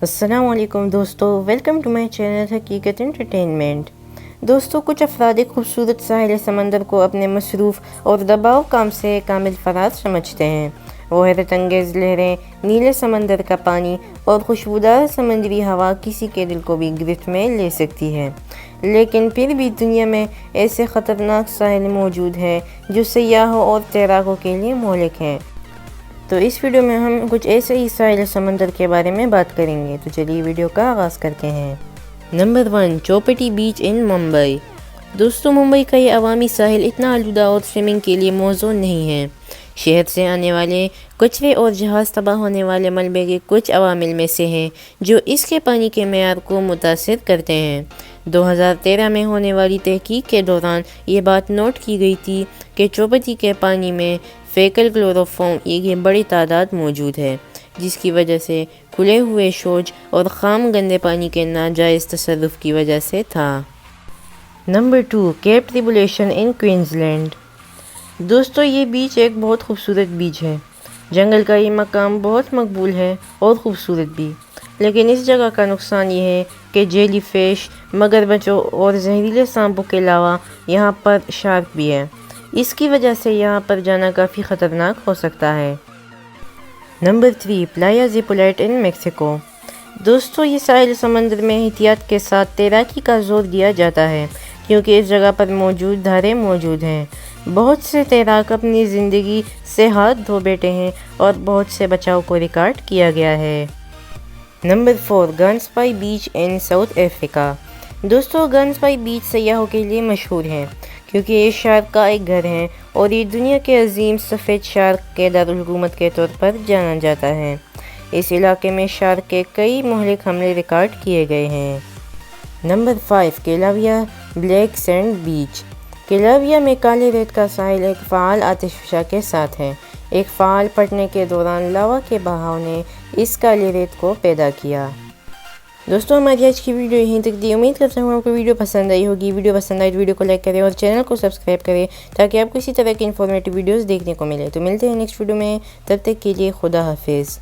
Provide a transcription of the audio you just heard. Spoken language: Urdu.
السلام علیکم دوستو، ویلکم ٹو مائی چینل حقیقت انٹرٹینمنٹ۔ دوستو، کچھ افراد ایک خوبصورت ساحل سمندر کو اپنے مصروف اور دباؤ کام سے کامل فراز سمجھتے ہیں۔ وہ حیرت انگیز لہریں، نیلے سمندر کا پانی اور خوشبودار سمندری ہوا کسی کے دل کو بھی گرفت میں لے سکتی ہے، لیکن پھر بھی دنیا میں ایسے خطرناک ساحل موجود ہیں جو سیاحوں اور تیراکوں کے لیے مہلک ہیں۔ تو اس ویڈیو میں ہم کچھ ایسے ہی ساحل سمندر کے بارے میں بات کریں گے، تو چلیے ویڈیو کا آغاز کرتے ہیں۔ نمبر 1، چوپٹی بیچ ان ممبئی۔ دوستو، ممبئی کا یہ عوامی ساحل اتنا آلودہ اور سوئمنگ کے لیے موزوں نہیں ہے۔ شہر سے آنے والے کچرے اور جہاز تباہ ہونے والے ملبے کے کچھ عوامل میں سے ہیں جو اس کے پانی کے معیار کو متاثر کرتے ہیں۔ 2013 میں ہونے والی تحقیق کے دوران یہ بات نوٹ کی گئی تھی کہ چوپٹی کے پانی میں فیکل کلوروفارم کی بڑی تعداد موجود ہے، جس کی وجہ سے کھلے ہوئے شوچ اور خام گندے پانی کے ناجائز تصرف کی وجہ سے تھا۔ نمبر 2، کیپ ٹریبولیشن ان کوئنز لینڈ۔ دوستو، یہ بیچ ایک بہت خوبصورت بیچ ہے۔ جنگل کا یہ مقام بہت مقبول ہے اور خوبصورت بھی، لیکن اس جگہ کا نقصان یہ ہے کہ جیلی فش، مگرمچھوں اور زہریلے سانپوں کے علاوہ یہاں پر شارک بھی ہے۔ اس کی وجہ سے یہاں پر جانا کافی خطرناک ہو سکتا ہے۔ نمبر 3، پلایا زیپولیٹ ان میکسیکو۔ دوستو، یہ ساحل سمندر میں احتیاط کے ساتھ تیراکی کا زور دیا جاتا ہے کیونکہ اس جگہ پر موجود دھاریں موجود ہیں۔ بہت سے تیراک اپنی زندگی سے ہاتھ دھو بیٹھے ہیں اور بہت سے بچاؤ کو ریکارڈ کیا گیا ہے۔ Number 4، guns by beach in South Africa. دوستو، گنز بائی بیچ سیاحوں کے لیے مشہور ہے کیونکہ یہ شارک کا ایک گھر ہے اور یہ دنیا کے عظیم سفید شارک کے دارالحکومت کے طور پر جانا جاتا ہے۔ اس علاقے میں شارک کے کئی مہلک حملے ریکارڈ کیے گئے ہیں۔ نمبر 5، کیلاویا بلیک سینڈ بیچ۔ کیلاویا میں کالے ریت کا ساحل ایک فعال آتش فشاں کے ساتھ ہے۔ ایک فعال پھٹنے کے دوران لاوا کے بہاؤ نے اس کالے ریت کو پیدا کیا۔ دوستو، ہماری آج کی ویڈیو یہیں تک تھی۔ امید کرتا ہوں آپ کو ویڈیو پسند آئی ہوگی۔ ویڈیو پسند آئی تو ویڈیو کو لائک کریں اور چینل کو سبسکرائب کریں تاکہ آپ کو اسی طرح کی انفارمیٹیو ویڈیوز دیکھنے کو ملے۔ تو ملتے ہیں نیکسٹ ویڈیو میں، تب تک کے لیے خدا حافظ۔